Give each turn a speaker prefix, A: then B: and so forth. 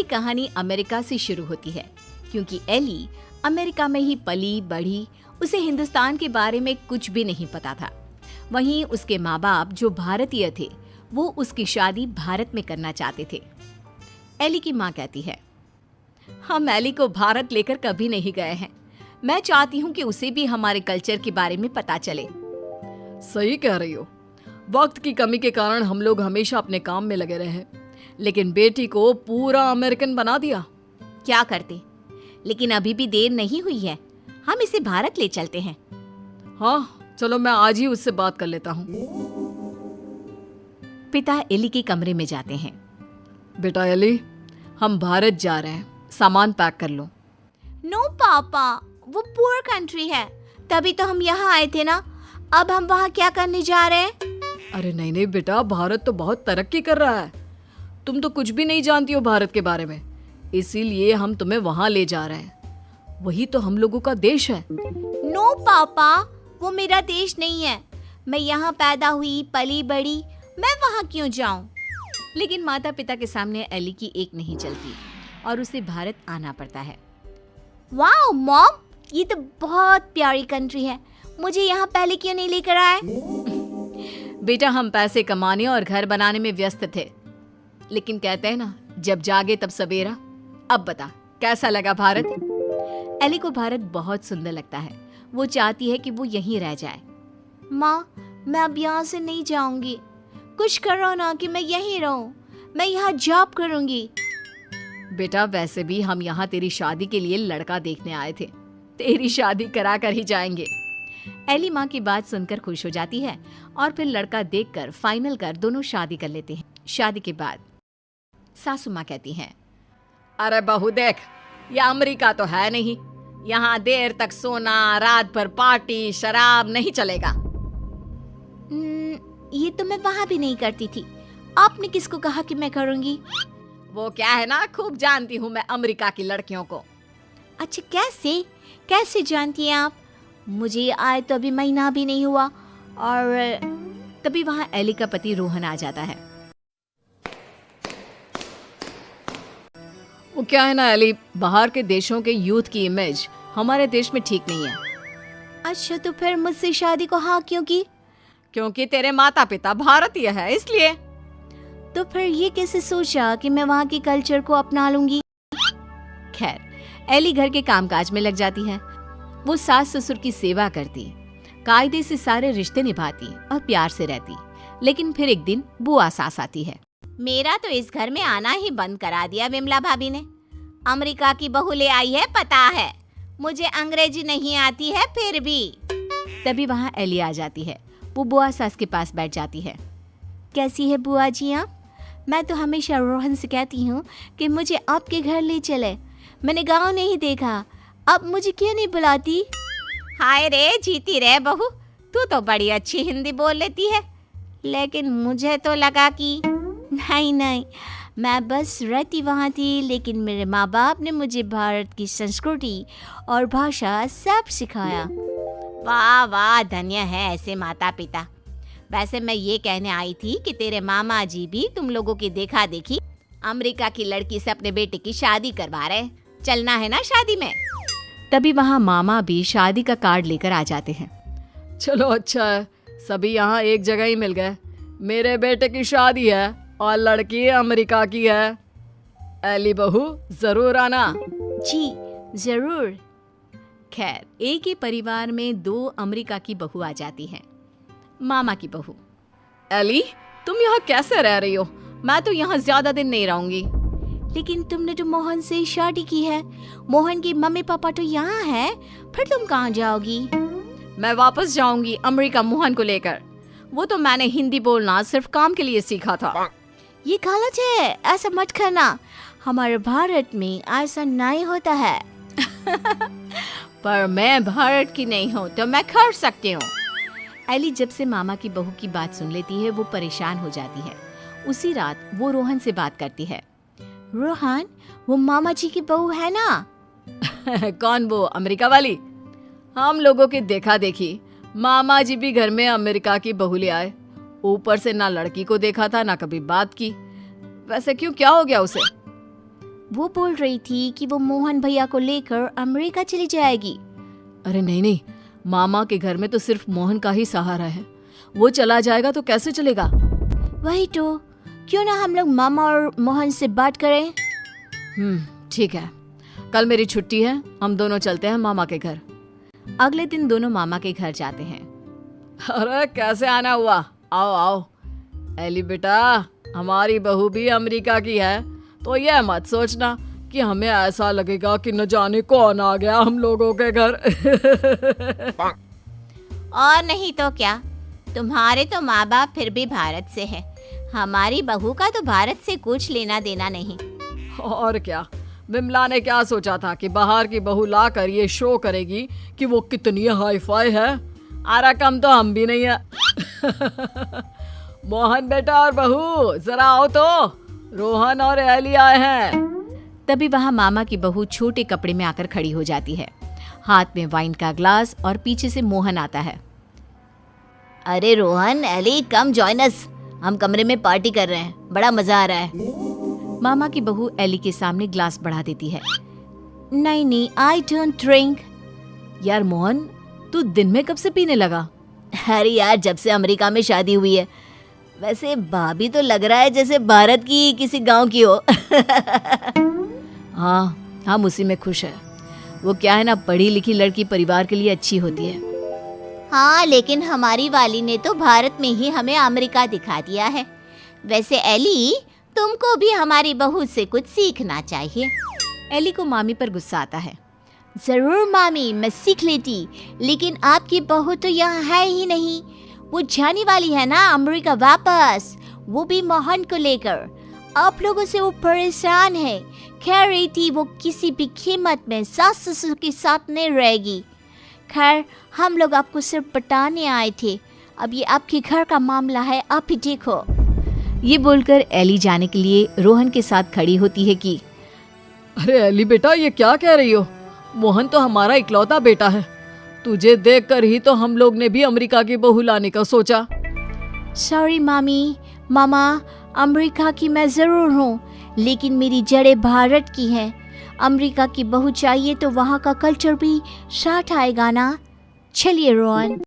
A: की कहानी अमेरिका से शुरू होती है, क्योंकि एली अमेरिका में ही पली बढ़ी। उसे हिंदुस्तान के बारे में कुछ भी नहीं पता था। वहीं उसके माँ बाप जो भारतीय थे, वो उसकी शादी भारत में करना चाहते थे। एली की माँ कहती है, हम एली को भारत लेकर कभी नहीं गए हैं। मैं चाहती हूँ कि उसे भी हमारे कल्चर के बारे में पता चले।
B: सही कह रही हो। वक्त की कमी के कारण हम लोग हमेशा अपने काम में लगे रहे, लेकिन बेटी को पूरा अमेरिकन बना दिया।
A: क्या करते, लेकिन अभी भी देर नहीं हुई है। हम इसे भारत ले चलते हैं।
B: हाँ चलो, मैं आज ही उससे बात कर लेता हूँ।
A: पिता एली के कमरे में जाते हैं।
B: बेटा एली, हम भारत जा रहे हैं, सामान पैक कर लो।
A: नो पापा, वो पुअर कंट्री है, तभी तो हम यहाँ आए थे ना। अब हम वहाँ क्या करने जा रहे हैं?
B: अरे नहीं नहीं बेटा, भारत तो बहुत तरक्की कर रहा है। तुम तो कुछ भी नहीं जानती हो भारत के बारे में, इसीलिए हम तुम्हें वहाँ ले जा रहे हैं। वही तो हम लोगों का देश है।
A: नो पापा, वो मेरा देश नहीं है। मैं यहाँ पैदा हुई, पली बढ़ी, मैं वहाँ क्यों जाऊँ? लेकिन माता पिता के सामने एली की एक नहीं चलती और उसे भारत आना पड़ता है। वाओ मॉम, ये तो बहुत प्यारी कंट्री है। मुझे यहाँ पहले क्यों नहीं लेकर आए?
B: बेटा, हम पैसे कमाने और घर बनाने में व्यस्त थे, लेकिन कहते हैं ना, जब जागे तब सवेरा। अब बता, कैसा लगा भारत? एली को भारत बहुत सुंदर लगता है। वो चाहती है कि वो यहीं रह जाए।
A: माँ, मैं अब यहाँ से नहीं जाऊंगी। कुछ करो ना कि मैं यहीं रहूं। मैं यहाँ जॉब करूंगी।
B: बेटा, वैसे भी हम यहाँ तेरी शादी के लिए लड़का देखने आए थे। तेरी शादी करा कर ही जाएंगे।
A: एली माँ की बात सुनकर खुश हो जाती है और फिर लड़का देखकर फाइनल कर दोनों शादी कर लेते हैं। शादी के बाद सासू माँ कहती हैं,
B: अरे बहू देख, ये अमेरिका तो है नहीं। यहाँ देर तक सोना, रात भर पार्टी, शराब नहीं चलेगा।
A: ये तो मैं वहाँ भी नहीं करती थी। आपने किसको कहा कि मैं करूँगी?
B: वो क्या है ना, खूब जानती हूँ मैं अमेरिका की लड़कियों को।
A: अच्छा, कैसे जानती हैं आप? मुझे आए तो अभी महीना भी नहीं हुआ। और तभी वहाँ एली का पति रोहन आ जाता है।
B: वो क्या है ना एली, बाहर के देशों के यूथ की इमेज हमारे देश में ठीक नहीं है।
A: अच्छा, तो फिर मुझसे शादी को हाँ क्यों की?
B: क्योंकि तेरे माता पिता भारतीय है, इसलिए।
A: तो फिर ये कैसे सोचा कि मैं वहाँ के कल्चर को अपना लूंगी? खैर, एली घर के कामकाज में लग जाती है। वो सास ससुर की सेवा करती, कायदे से सारे रिश्ते निभाती और प्यार से रहती। लेकिन फिर एक दिन बुआ सास आती है। मेरा तो इस घर में आना ही बंद करा दिया विमला भाभी ने। अमेरिका की बहू ले आई है, पता है। मुझे अंग्रेजी नहीं आती है फिर भी। तभी वहाँ एली आ जाती है। वो बुआ सास के पास बैठ जाती है। कैसी है बुआ जी आप? मैं तो हमेशा रोहन से कहती हूँ कि मुझे आपके घर ले चले। मैंने गाँव नहीं देखा, अब मुझे क्यों नहीं बुलाती? हाय रे, जीती रे बहू, तू तो बड़ी अच्छी हिंदी बोल लेती है। लेकिन मुझे तो लगा कि नहीं, मैं बस रहती वहाँ थी, लेकिन मेरे माँ बाप ने मुझे भारत की संस्कृति और भाषा सब सिखाया। वाह वाह, धन्य है ऐसे माता पिता। वैसे मैं ये कहने आई थी कि तेरे मामा जी भी तुम लोगों की देखा देखी अमेरिका की लड़की से अपने बेटे की शादी करवा रहे। चलना है ना शादी में? तभी वहाँ मामा भी शादी का कार्ड लेकर आ जाते हैं।
B: चलो अच्छा है, सभी यहाँ एक जगह ही मिल गए। मेरे बेटे की शादी है और लड़की अमेरिका की है। एली बहू, जरूर आना।
A: जी जरूर। खैर, एक ही परिवार में दो अमेरिका की बहू आ जाती हैं। मामा की बहू,
B: एली, तुम यहाँ कैसे रह रही हो? मैं तो यहाँ ज्यादा दिन नहीं रहूंगी।
A: लेकिन तुमने तो मोहन से शादी की है। मोहन की मम्मी पापा तो यहाँ है, फिर तुम कहाँ जाओगी?
B: मैं वापस जाऊंगी अमेरिका मोहन को लेकर। वो तो मैंने हिंदी बोलना सिर्फ काम के लिए सीखा था।
A: ये गलत है, ऐसा मत करना। हमारे भारत में ऐसा नहीं होता है।
B: पर मैं भारत की नहीं हूँ तो मैं कर सकती हूँ।
A: एली जब से मामा की बहू की बात सुन लेती है, वो परेशान हो जाती है। उसी रात वो रोहन से बात करती है। रोहन, वो मामा जी की बहू है ना?
B: कौन, वो अमेरिका वाली? हम लोगों की देखा देखी मामा जी भी घर में अमेरिका की बहू ले आए। ऊपर से ना लड़की को देखा था, ना कभी बात की। वैसे क्यों, क्या हो गया उसे?
A: वो बोल रही थी कि वो मोहन भैया को लेकर अमेरिका चली जाएगी।
B: अरे नहीं नहीं, मामा के घर में तो सिर्फ मोहन का ही सहारा है। वो चला जाएगा तो कैसे चलेगा?
A: वही तो, क्यों ना हम लोग मामा और मोहन से बात करें।
B: ठीक है, कल मेरी छुट्टी है, हम दोनों चलते हैं मामा के घर।
A: अगले दिन दोनों मामा के घर जाते हैं।
B: अरे कैसे आना हुआ, आओ आओ। एली बेटा, हमारी बहू भी अमेरिका की है, तो यह मत सोचना कि हमें ऐसा लगेगा कि न जाने कौन आ गया हम लोगों के घर।
A: और नहीं तो क्या, तुम्हारे तो माँ बाप फिर भी भारत से है, हमारी बहू का तो भारत से कुछ लेना देना नहीं।
B: और क्या, विमला ने क्या सोचा था कि बाहर की बहू लाकर ये शो करेगी कि वो कितनी हाई फाई है। आरा कम तो हम भी नहीं है। मोहन बेटा और बहू जरा आओ तो, रोहन और एली आए हैं।
A: तभी वहाँ मामा की बहू छोटे कपड़े में आकर खड़ी हो जाती है, हाथ में वाइन का ग्लास, और पीछे से मोहन आता है। अरे Rohan, Ellie, come join us, हम कमरे में पार्टी कर रहे हैं, बड़ा मजा आ रहा है। मामा की बहू एली के सामने ग्लास बढ़ा देती है। नहीं नहीं, आई डोंट ड्रिंक।
B: यार मोहन, तू दिन में कब से पीने लगा?
A: अरे यार, जब से अमेरिका में शादी हुई है। वैसे भाभी तो लग रहा है जैसे भारत की किसी गांव की हो।
B: हाँ, हम उसी में खुश है। वो क्या है ना, पढ़ी लिखी लड़की परिवार के लिए अच्छी होती है।
A: हाँ, लेकिन हमारी वाली ने तो भारत में ही हमें अमेरिका दिखा दिया है। वैसे एली, तुमको भी हमारी बहू से कुछ सीखना चाहिए। एली को मामी पर गुस्सा आता है। जरूर मामी, मैं सीख लेती, लेकिन आपकी बहू तो यहाँ है ही नहीं। वो जाने वाली है ना अमेरिका वापस, वो भी मोहन को लेकर। आप लोगों से वो परेशान है, कह रही थी वो किसी भी कीमत में सास ससुर के साथ नहीं रहेगी। खैर, हम लोग आपको सिर्फ बताने आए थे, अब ये आपके घर का मामला है, आप ही देखो। ये बोलकर एली जाने के लिए रोहन के साथ खड़ी होती है कि
B: अरे एली बेटा, ये क्या कह रही हो? मोहन तो हमारा इकलौता बेटा है। तुझे देखकर ही तो हम लोग ने भी अमेरिका की बहू लाने का सोचा।
A: सॉरी मामी, मामा, अमेरिका की मैं जरूर हूँ, लेकिन मेरी जड़ें भारत की हैं। अमेरिका की बहू चाहिए तो वहाँ का कल्चर भी साथ आएगा ना। चलिए रोहन।